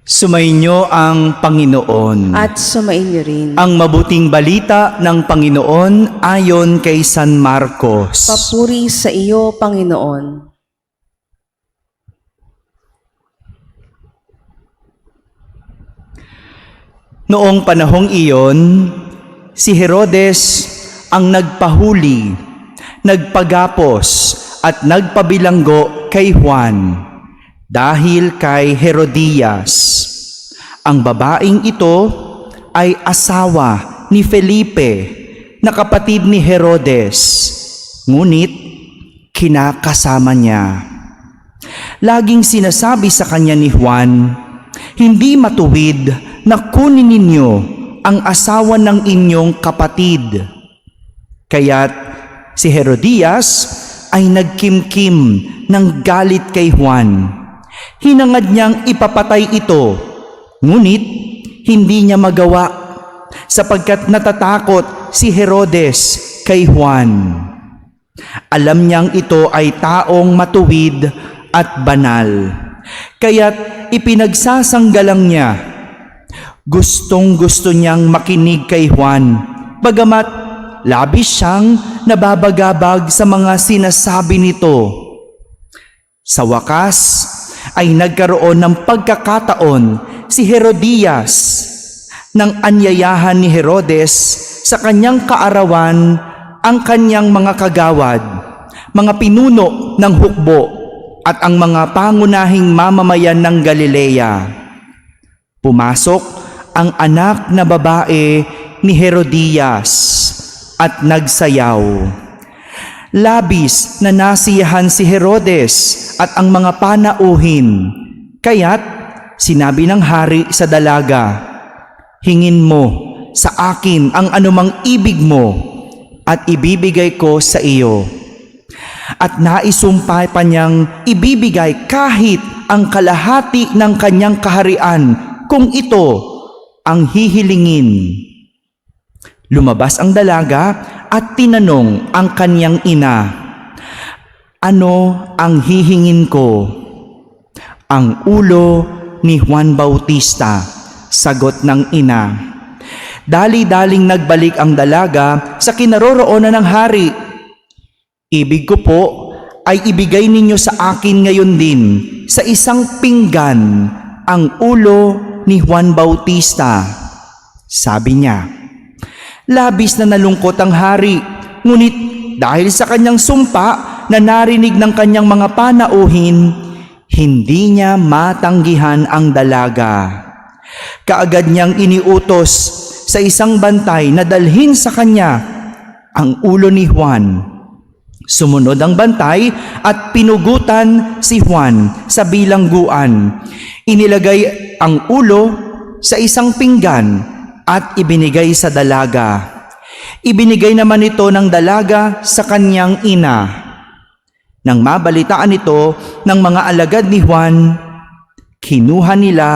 Sumainyo ang Panginoon. At sumainyo rin. Ang mabuting balita ng Panginoon ayon kay San Marcos. Papuri sa iyo, Panginoon. Noong panahong iyon, si Herodes ang nagpahuli, nagpagapos at nagpabilanggo kay Juan dahil kay Herodias. Ang babaeng ito ay asawa ni Felipe na kapatid ni Herodes, ngunit kinakasama niya. Laging sinasabi sa kanya ni Juan, "Hindi matuwid na kunin ninyo ang asawa ng inyong kapatid." Kaya't si Herodias ay nagkimkim ng galit kay Juan. Hinangad niyang ipapatay ito, ngunit hindi niya magawa sapagkat natatakot si Herodes kay Juan. Alam niyang ito ay taong matuwid at banal, kaya't ipinagsasanggalang niya. Gustong-gusto niyang makinig kay Juan, bagamat labis siyang nababagabag sa mga sinasabi nito. Sa wakas ay nagkaroon ng pagkakataon si Herodias nang anyayahan ni Herodes sa kanyang kaarawan ang kanyang mga kagawad, mga pinuno ng hukbo at ang mga pangunahing mamamayan ng Galilea. Pumasok ang anak na babae ni Herodias at nagsayaw. Labis na nasiyahan si Herodes at ang mga panauhin, kaya't sinabi ng hari sa dalaga, "Hingin mo sa akin ang anumang ibig mo at ibibigay ko sa iyo." At naisumpay pa niyang ibibigay kahit ang kalahati ng kanyang kaharian kung ito ang hihilingin. Lumabas ang dalaga at tinanong ang kanyang ina, "Ano ang hihingin ko?" "Ang ulo ni Juan Bautista," sagot ng ina. Dali-daling nagbalik ang dalaga sa kinaroroonan ng hari. "Ibig ko po ay ibigay ninyo sa akin ngayon din sa isang pinggan ang ulo ni Juan Bautista," sabi niya. Labis na nalungkot ang hari, ngunit dahil sa kanyang sumpa na narinig ng kanyang mga panauhin, hindi niya matanggihan ang dalaga. Kaagad niyang iniutos sa isang bantay na dalhin sa kanya ang ulo ni Juan. Sumunod ang bantay at pinugutan si Juan sa bilangguan. Inilagay ang ulo sa isang pinggan at ibinigay sa dalaga. Ibinigay naman ito ng dalaga sa kanyang ina. Nang mabalitaan ito ng mga alagad ni Juan, kinuha nila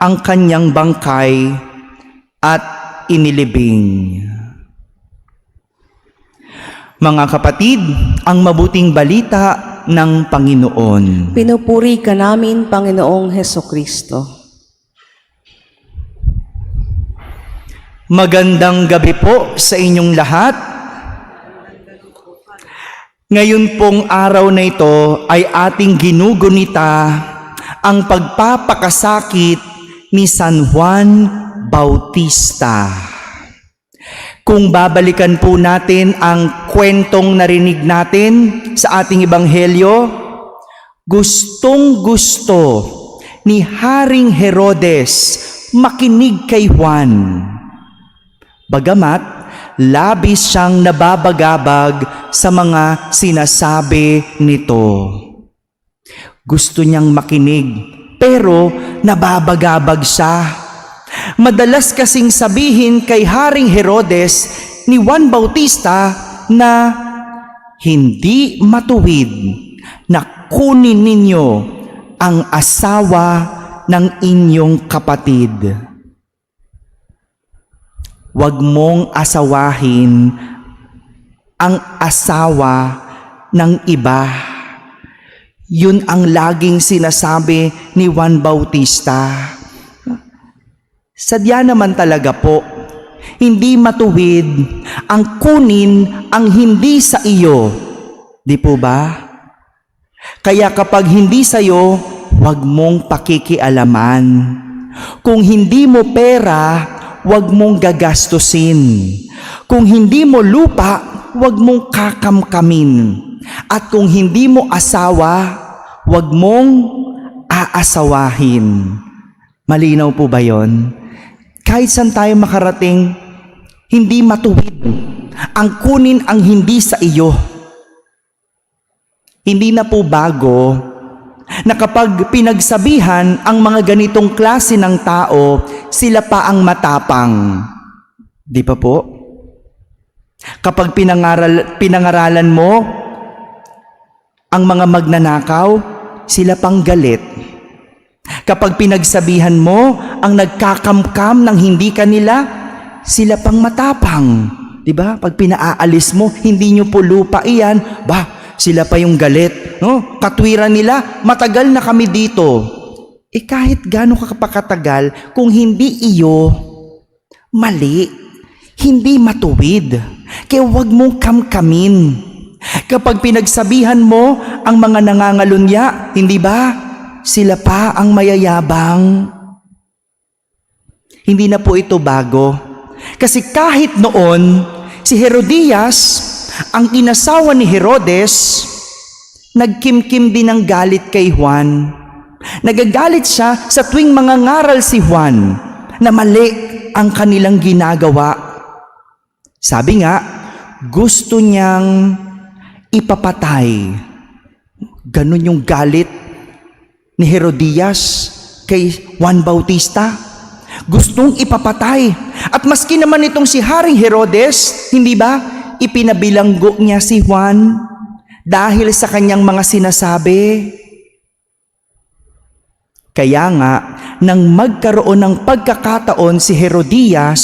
ang kanyang bangkay at inilibing. Mga kapatid, ang mabuting balita ng Panginoon. Pinupuri ka namin, Panginoong Hesukristo. Magandang gabi po sa inyong lahat. Ngayon pong araw na ito ay ating ginugunita ang pagpapakasakit ni San Juan Bautista. Kung babalikan po natin ang kwentong narinig natin sa ating ebanghelyo, gustong-gusto ni Haring Herodes makinig kay Juan. Bagamat labis siyang nababagabag sa mga sinasabi nito. Gusto niyang makinig, pero nababagabag siya. Madalas kasing sabihin kay Haring Herodes ni Juan Bautista na hindi matuwid na kunin ninyo ang asawa ng inyong kapatid. Huwag mong asawahin ang asawa ng iba. Yun ang laging sinasabi ni Juan Bautista. Sadya naman talaga po, hindi matuwid ang kunin ang hindi sa iyo. Di po ba? Kaya kapag hindi sa iyo, huwag mong pakikialaman. Kung hindi mo pera, huwag mong gagastusin. Kung hindi mo lupa, huwag mong kakamkamin. At kung hindi mo asawa, huwag mong aasawahin. Malinaw po ba yon? Kahit saan tayo makarating, hindi matuwid ang kunin ang hindi sa iyo. Hindi na po bago na kapag pinagsabihan ang mga ganitong klase ng tao, sila pa ang matapang. Di pa po? Kapag pinangaralan mo ang mga magnanakaw, sila pang galit. Kapag pinagsabihan mo ang nagkakamkam ng hindi kanila, sila pang matapang. Diba? Pag pinaalis mo, hindi nyo po lupa iyan, sila pa yung galit. No? Katwiran nila, matagal na kami dito. Kahit gaano ka kapakatagal, kung hindi iyo, mali. Hindi matuwid. Kaya huwag mong kamkamin. Kapag pinagsabihan mo ang mga nangangalunya, hindi ba? Sila pa ang mayayabang. Hindi na po ito bago. Kasi kahit noon, si Herodias, ang inasawa ni Herodes, nagkimkim din ng galit kay Juan. Nagagalit siya sa tuwing mangangaral si Juan na mali ang kanilang ginagawa. Sabi nga, gusto niyang ipapatay. Ganun yung galit ni Herodias kay Juan Bautista. Gustong ipapatay. At maski naman itong si Haring Herodes, hindi ba, ipinabilanggo niya si Juan dahil sa kanyang mga sinasabi. Kaya nga, nang magkaroon ng pagkakataon si Herodias,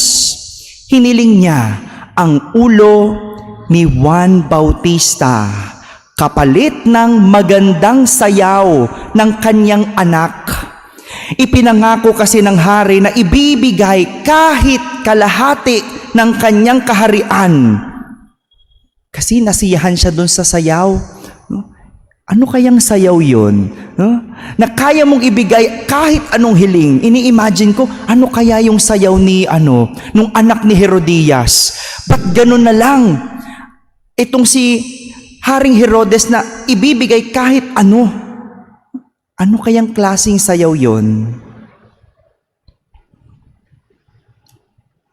hiniling niya ang ulo ni Juan Bautista kapalit ng magandang sayaw ng kanyang anak. Ipinangako kasi ng hari na ibibigay kahit kalahati ng kanyang kaharian. Kasi nasiyahan siya doon sa sayaw. Ano kayang sayaw yun? Na kaya mong ibigay kahit anong hiling. Ini-imagine ko, ano kaya yung sayaw ni nung anak ni Herodias? Ba't ganun na lang? Itong si Haring Herodes na ibibigay kahit ano. Ano kayang klaseng sayaw yon?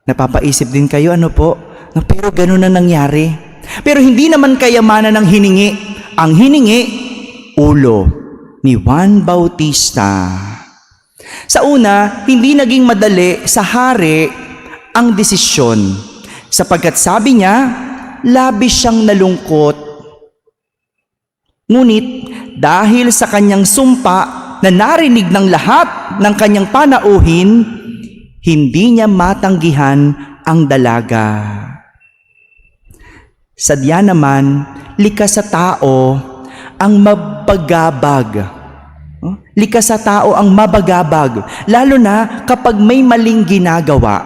Napapaisip din kayo, pero ganun na nangyari. Pero hindi naman kayamanan ng hiningi. Ang hiningi, ulo ni Juan Bautista. Sa una, hindi naging madali sa hari ang desisyon. Sapagkat sabi niya, labis siyang nalungkot. Ngunit dahil sa kanyang sumpa na narinig ng lahat ng kanyang panauhin, hindi niya matanggihan ang dalaga. Sadya naman, likas sa tao ang mabagabag. Likas sa tao ang mabagabag, lalo na kapag may maling ginagawa.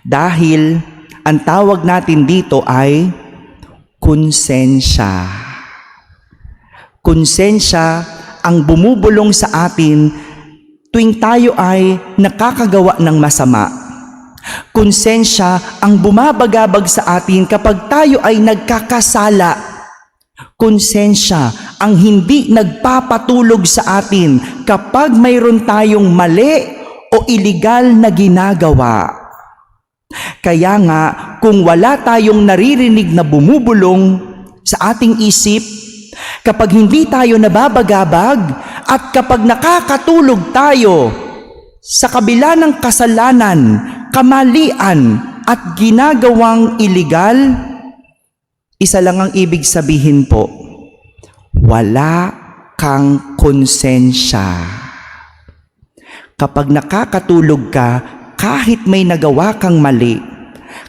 Dahil ang tawag natin dito ay konsensya. Konsensya ang bumubulong sa atin tuwing tayo ay nakakagawa ng masama. Konsensya ang bumabagabag sa atin kapag tayo ay nagkakasala. Konsensya ang hindi nagpapatulog sa atin kapag mayroon tayong mali o iligal na ginagawa. Kaya nga, kung wala tayong naririnig na bumubulong sa ating isip, kapag hindi tayo nababagabag at kapag nakakatulog tayo sa kabila ng kasalanan, kamalian at ginagawang iligal, isa lang ang ibig sabihin po, wala kang konsensya. Kapag nakakatulog ka, kahit may nagawa kang mali,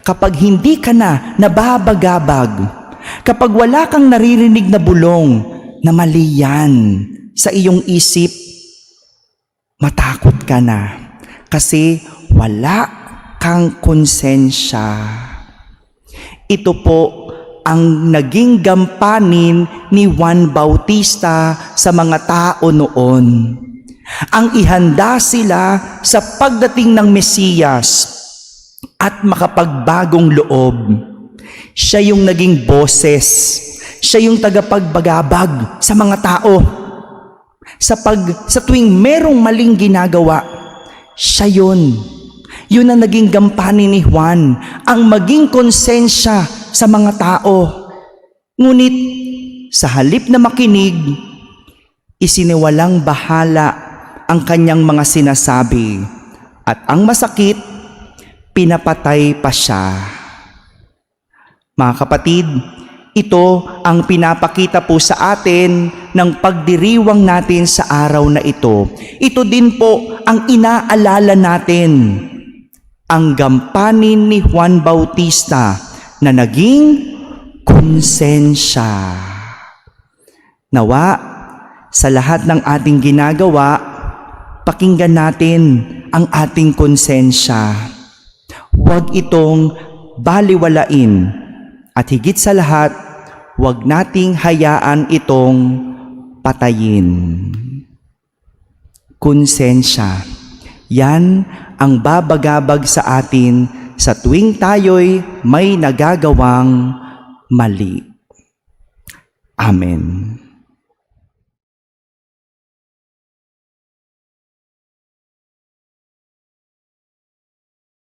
kapag hindi ka na nababagabag, kapag wala kang naririnig na bulong na mali yan sa iyong isip, matakot ka na. kasi wala kang konsensya. Ito po ang naging gampanin ni Juan Bautista sa mga tao noon. Ang ihanda sila sa pagdating ng Mesiyas at makapagbagong loob. Siya yung naging boses. Siya yung tagapagbagabag sa mga tao. Sa tuwing merong maling ginagawa, siya yun. Yun ang naging gampanin ni Juan, ang maging konsensya sa mga tao. Ngunit sa halip na makinig, isiniwalang bahala ang kanyang mga sinasabi at ang masakit, pinapatay pa siya. Mga kapatid, ito ang pinapakita po sa atin ng pagdiriwang natin sa araw na ito. Ito din po ang inaalala natin, ang gampanin ni Juan Bautista na naging konsensya. Nawa, sa lahat ng ating ginagawa, pakinggan natin ang ating konsensya. Huwag itong baliwalain. At higit sa lahat, huwag nating hayaan itong patayin. Konsensya. Yan ang babagabag sa atin sa tuwing tayo'y may nagagawang mali. Amen.